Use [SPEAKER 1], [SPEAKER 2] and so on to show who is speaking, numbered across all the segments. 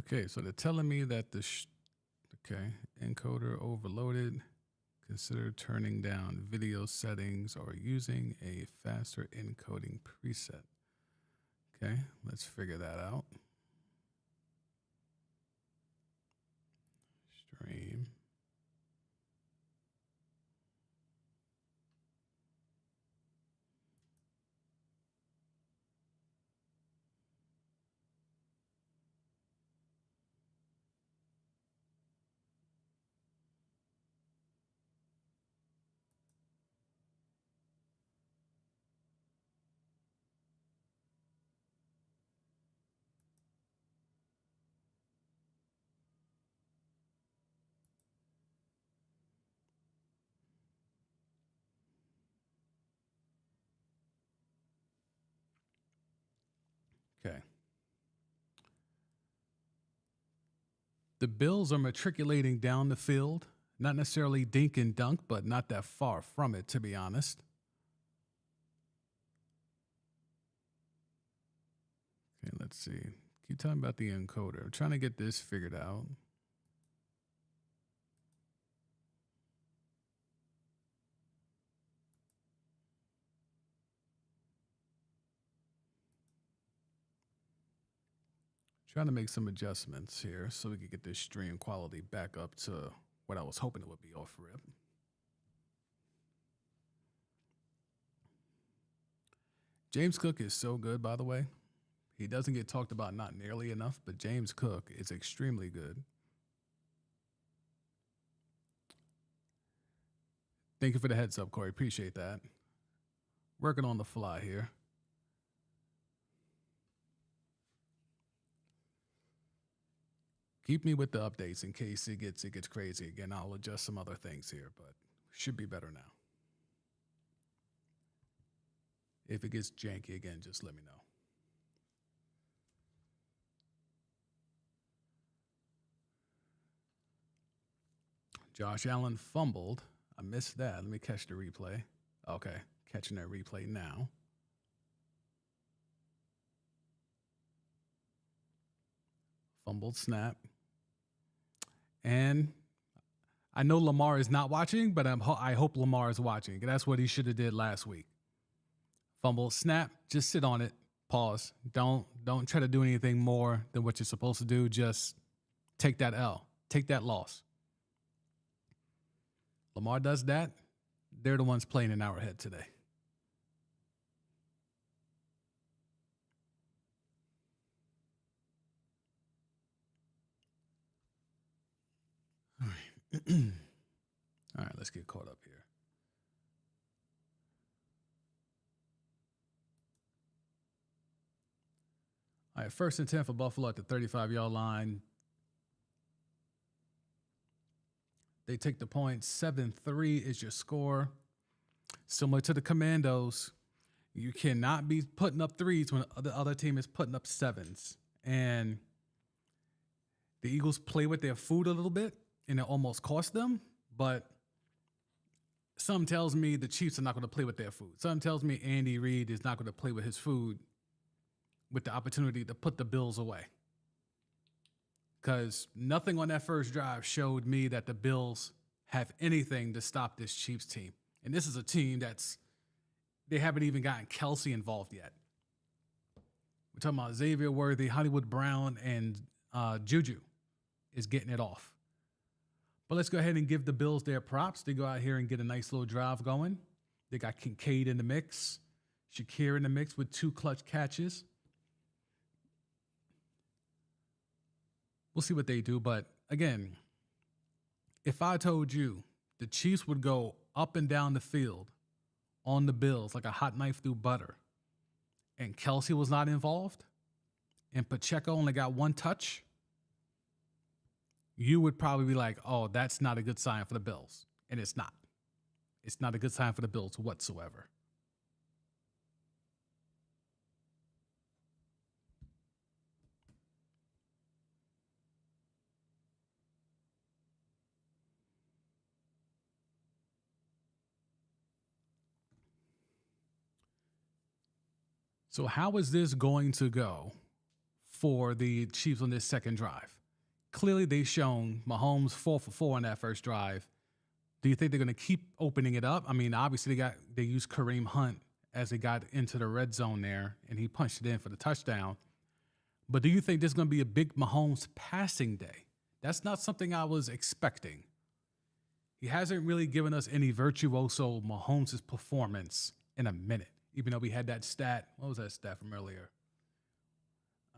[SPEAKER 1] Okay, so they're telling me that encoder overloaded. Consider turning down video settings or using a faster encoding preset. Okay, let's figure that out. Stream. Okay. The Bills are matriculating down the field. Not necessarily dink and dunk, but not that far from it, to be honest. Okay, let's see. Keep talking about the encoder. I'm trying to get this figured out. Trying to make some adjustments here so we can get this stream quality back up to what I was hoping it would be off rip. James Cook is so good, by the way. He doesn't get talked about not nearly enough, but James Cook is extremely good. Thank you for the heads up, Corey. Appreciate that. Working on the fly here. Keep me with the updates in case it gets crazy again. I'll adjust some other things here, but should be better now. If it gets janky again, just let me know. Josh Allen fumbled. I missed that. Let me catch the replay. Okay, catching that replay now. Fumbled snap. And I know Lamar is not watching, but I hope Lamar is watching. That's what he should have did last week. Fumble, snap, just sit on it, pause. Don't try to do anything more than what you're supposed to do. Just take that L, take that loss. Lamar does that, they're the ones playing in our head today. All right. All right, let's get caught up here. All right, 1st and 10 for Buffalo at the 35-yard line. They take the point. 7-3 is your score. Similar to the Commandos, you cannot be putting up threes when the other team is putting up sevens. And the Eagles play with their food a little bit, and it almost cost them. But some tells me the Chiefs are not going to play with their food. Some tells me Andy Reid is not going to play with his food with the opportunity to put the Bills away. Because nothing on that first drive showed me that the Bills have anything to stop this Chiefs team. And this is a team they haven't even gotten Kelsey involved yet. We're talking about Xavier Worthy, Hollywood Brown, and Juju is getting it off. But let's go ahead and give the Bills their props. They go out here and get a nice little drive going. They got Kincaid in the mix, Shakir in the mix with 2 clutch catches. We'll see what they do. But again, if I told you the Chiefs would go up and down the field on the Bills like a hot knife through butter, and Kelsey was not involved, and Pacheco only got 1 touch, you would probably be like, oh, that's not a good sign for the Bills. And it's not. It's not a good sign for the Bills whatsoever. So how is this going to go for the Chiefs on this second drive. Clearly, they've shown Mahomes 4 for 4 on that first drive. Do you think they're going to keep opening it up? I mean, obviously they used Kareem Hunt as they got into the red zone there, and he punched it in for the touchdown. But do you think there's going to be a big Mahomes passing day? That's not something I was expecting. He hasn't really given us any virtuoso Mahomes' performance in a minute, even though we had that stat. What was that stat from earlier?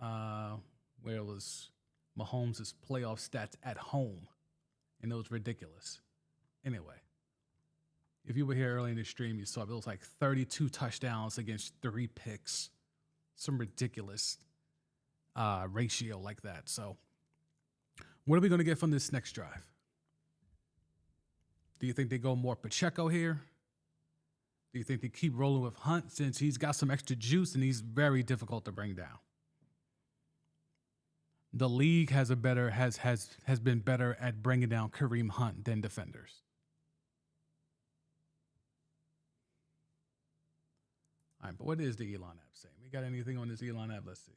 [SPEAKER 1] Where it was Mahomes' playoff stats at home, and it was ridiculous. Anyway, if you were here early in the stream, you saw it was like 32 touchdowns against 3 picks. Some ridiculous ratio like that. So what are we going to get from this next drive? Do you think they go more Pacheco here? Do you think they keep rolling with Hunt since he's got some extra juice and he's very difficult to bring down? The league has been better at bringing down Kareem Hunt than defenders. All right, but what is the Elon app saying? We got anything on this Elon app? Let's see.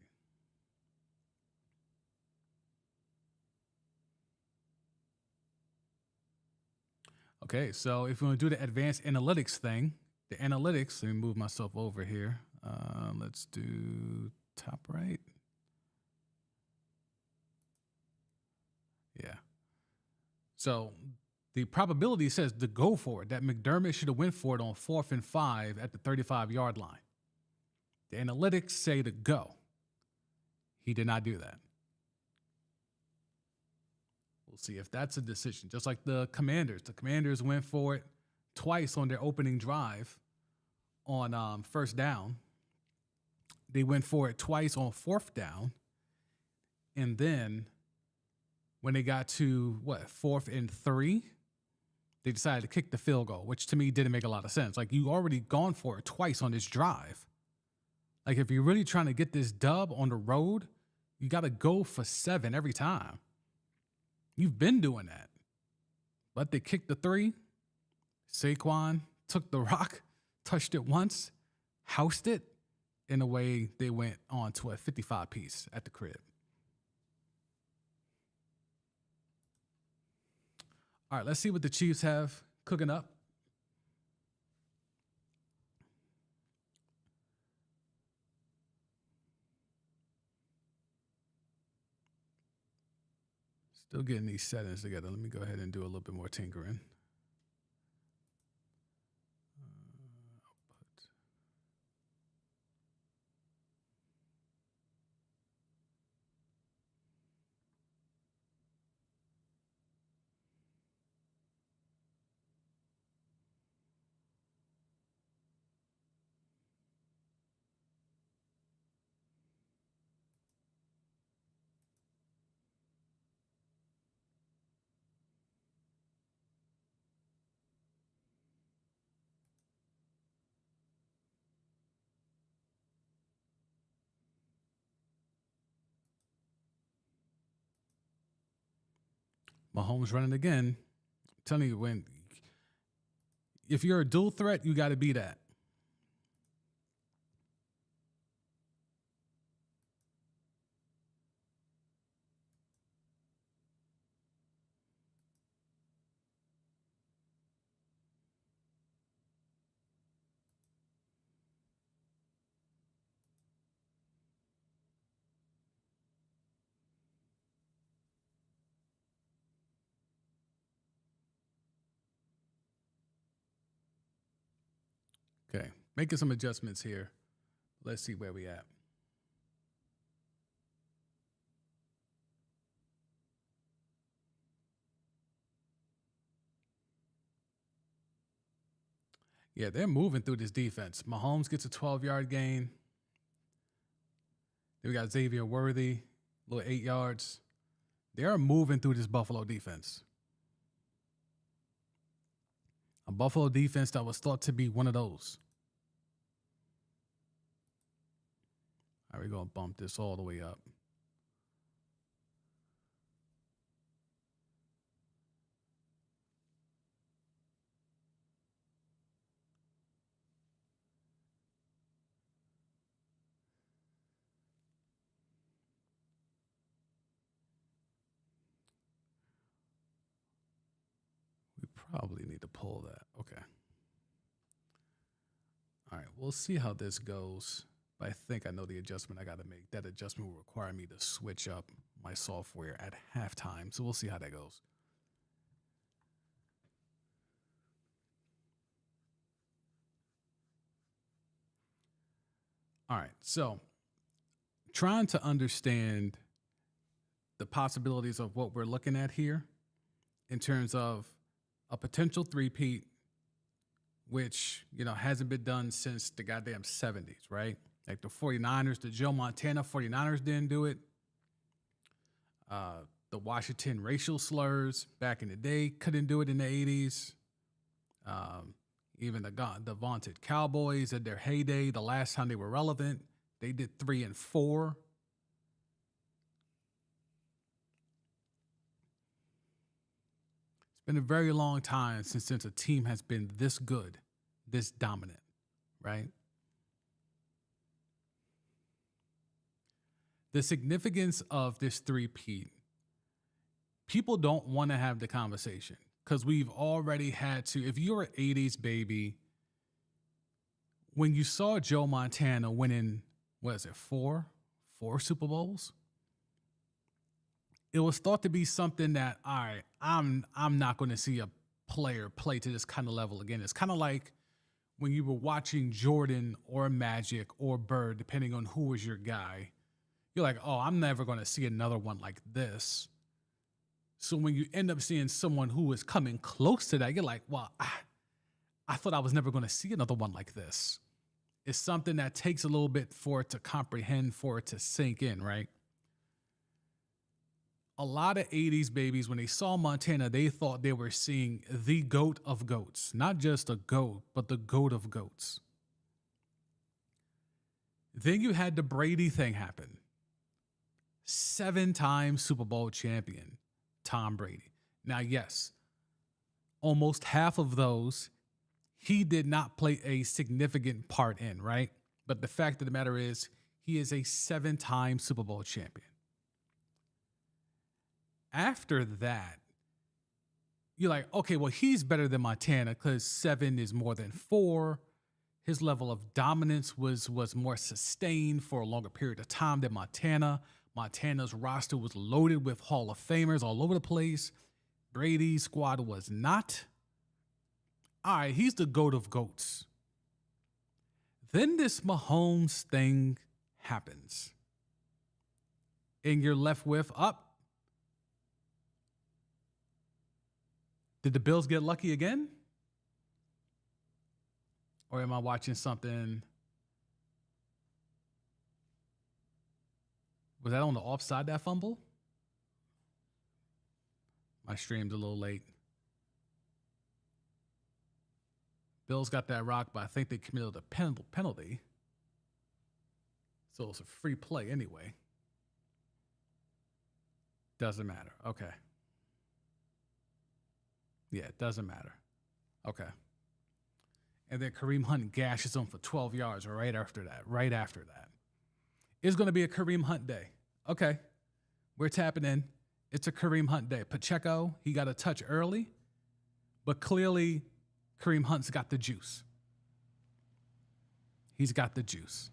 [SPEAKER 1] Okay, so if we want to do the advanced analytics thing, the analytics, let me move myself over here. Let's do top right. Yeah. So the probability says to go for it, that McDermott should have went for it on 4th and 5 at the 35-yard line. The analytics say to go. He did not do that. We'll see if that's a decision. Just like the Commanders. The Commanders went for it twice on their opening drive on first down. They went for it twice on 4th down. And then when they got to, 4th and 3, they decided to kick the field goal, which to me didn't make a lot of sense. Like, you already gone for it twice on this drive. Like, if you're really trying to get this dub on the road, you got to go for 7 every time. You've been doing that. But they kicked the 3. Saquon took the rock, touched it once, housed it. In a way, they went on to a 55-piece at the crib. All right, let's see what the Chiefs have cooking up. Still getting these settings together. Let me go ahead and do a little bit more tinkering. Mahomes running again. I'm telling you, if you're a dual threat, you got to be that. Okay, making some adjustments here. Let's see where we at. Yeah, they're moving through this defense. Mahomes gets a 12-yard gain. Then we got Xavier Worthy, little 8 yards. They're moving through this Buffalo defense. A Buffalo defense that was thought to be one of those. All right, we're going to bump this all the way up. Probably need to pull that. Okay. All right. We'll see how this goes. But I think I know the adjustment I got to make. That adjustment will require me to switch up my software at halftime. So we'll see how that goes. All right. So trying to understand the possibilities of what we're looking at here in terms of a potential three-peat, which, hasn't been done since the goddamn 70s, right? Like the 49ers, the Joe Montana 49ers didn't do it. The Washington racial slurs back in the day couldn't do it in the 80s. Even the vaunted Cowboys at their heyday, the last time they were relevant, they did 3 and 4. It's been a very long time since a team has been this good, this dominant, right? The significance of this three-peat, people don't want to have the conversation because we've already had to. If you're an 80s baby, when you saw Joe Montana winning, what is it, four Super Bowls, it was thought to be something that, all right, I'm not going to see a player play to this kind of level again. It's kind of like when you were watching Jordan or Magic or Bird, depending on who was your guy. You're like, oh, I'm never going to see another one like this. So when you end up seeing someone who is coming close to that, you're like, well, I thought I was never going to see another one like this. It's something that takes a little bit for it to comprehend, for it to sink in, right? A lot of 80s babies, when they saw Montana, they thought they were seeing the GOAT of GOATs. Not just a GOAT, but the GOAT of GOATs. Then you had the Brady thing happen. 7-time Super Bowl champion, Tom Brady. Now, yes, almost half of those he did not play a significant part in, right? But the fact of the matter is, he is a 7-time Super Bowl champion. After that, you're like, okay, well, he's better than Montana because 7 is more than 4. His level of dominance was more sustained for a longer period of time than Montana. Montana's roster was loaded with Hall of Famers all over the place. Brady's squad was not. All right, he's the GOAT of GOATs. Then this Mahomes thing happens. And you're left with, did the Bills get lucky again? Or am I watching something? Was that on the offside, that fumble? My stream's a little late. Bills got that rock, but I think they committed a penalty. So it's a free play anyway. Doesn't matter. Okay. Yeah, it doesn't matter. Okay. And then Kareem Hunt gashes him for 12 yards right after that. It's going to be a Kareem Hunt day. Okay. We're tapping in. It's a Kareem Hunt day. Pacheco, he got a touch early, but clearly Kareem Hunt's got the juice. He's got the juice.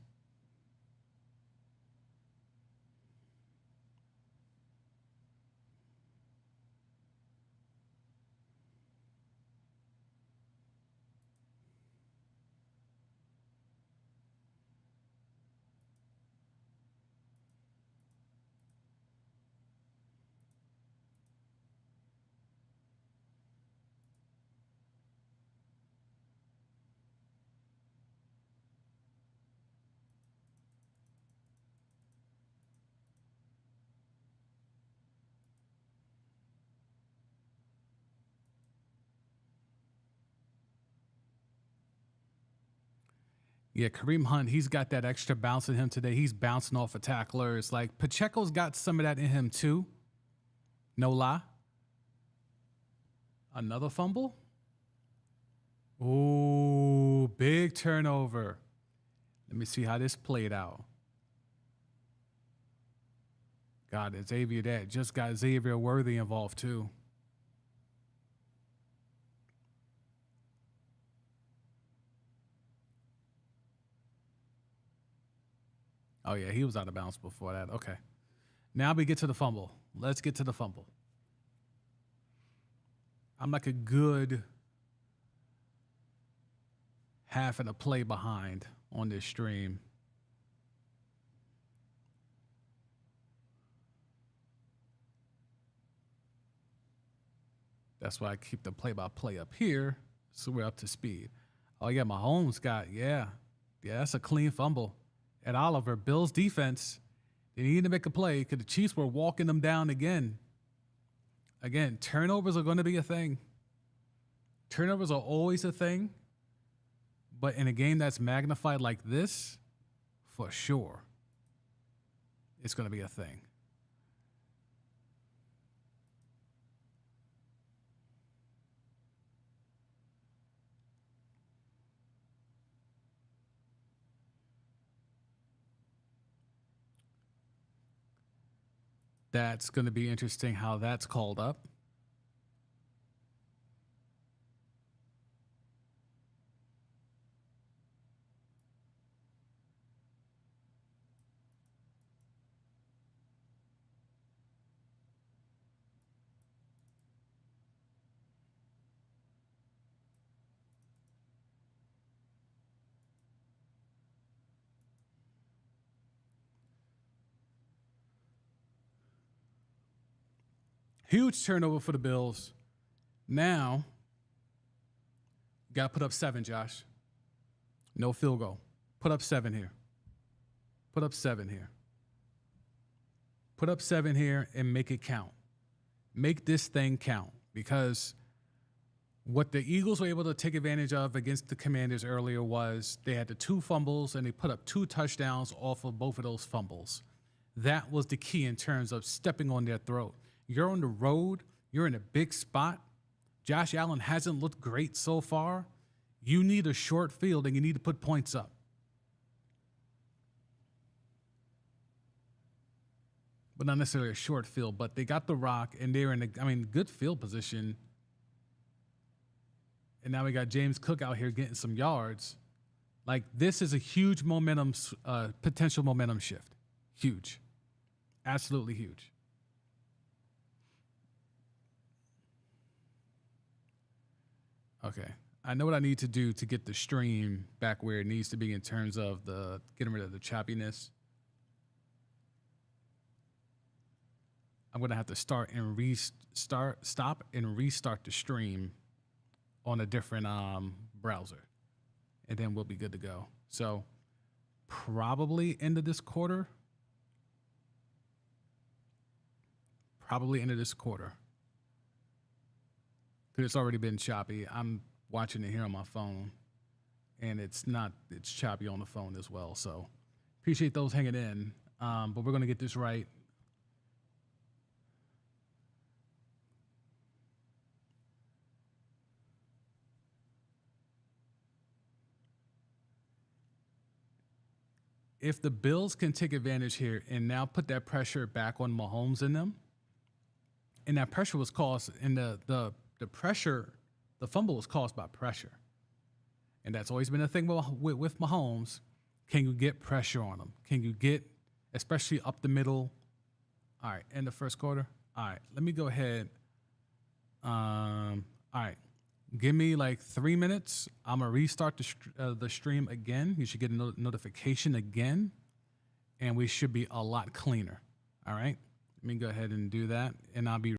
[SPEAKER 1] Yeah, Kareem Hunt, he's got that extra bounce in him today. He's bouncing off of tacklers. Like, Pacheco's got some of that in him too. No lie. Another fumble. Ooh, big turnover. Let me see how this played out. God, Xavier that just got Xavier Worthy involved too. Oh, yeah, he was out of bounds before that. Okay. Now we get to the fumble. Let's get to the fumble. I'm like a good half and a play behind on this stream. That's why I keep the play-by-play up here, so we're up to speed. Oh, yeah, Mahomes got, yeah, that's a clean fumble. At Oliver, Bills defense, they needed to make a play because the Chiefs were walking them down again. Again, turnovers are going to be a thing. Turnovers are always a thing, but in a game that's magnified like this, for sure, it's going to be a thing. That's going to be interesting how that's called up. Huge turnover for the Bills. Now, got to put up 7, Josh. No field goal. Put up 7 here. Put up 7 here. Put up 7 here and make it count. Make this thing count, because what the Eagles were able to take advantage of against the Commanders earlier was they had the 2 fumbles and they put up 2 touchdowns off of both of those fumbles. That was the key in terms of stepping on their throat. You're on the road. You're in a big spot. Josh Allen hasn't looked great so far. You need a short field and you need to put points up. But not necessarily a short field, but they got the rock and they're in good field position. And now we got James Cook out here getting some yards. Like, this is a huge momentum, potential momentum shift. Huge. Absolutely huge. Okay. I know what I need to do to get the stream back where it needs to be in terms of the getting rid of the choppiness. I'm going to have to stop and restart the stream on a different browser, and then we'll be good to go. So probably end of this quarter. Probably end of this quarter. Because it's already been choppy. I'm watching it here on my phone, and it's choppy on the phone as well. So appreciate those hanging in. But we're going to get this right. If the Bills can take advantage here and now put that pressure back on Mahomes and them, and that pressure was caused, and the pressure, the fumble was caused by pressure. And that's always been a thing with Mahomes. Can you get pressure on him? Can you get, especially up the middle? All right, in the first quarter. All right, let me go ahead. All right, give me like 3 minutes. I'm going to restart the stream again. You should get a notification again, and we should be a lot cleaner. All right, let me go ahead and do that, and I'll be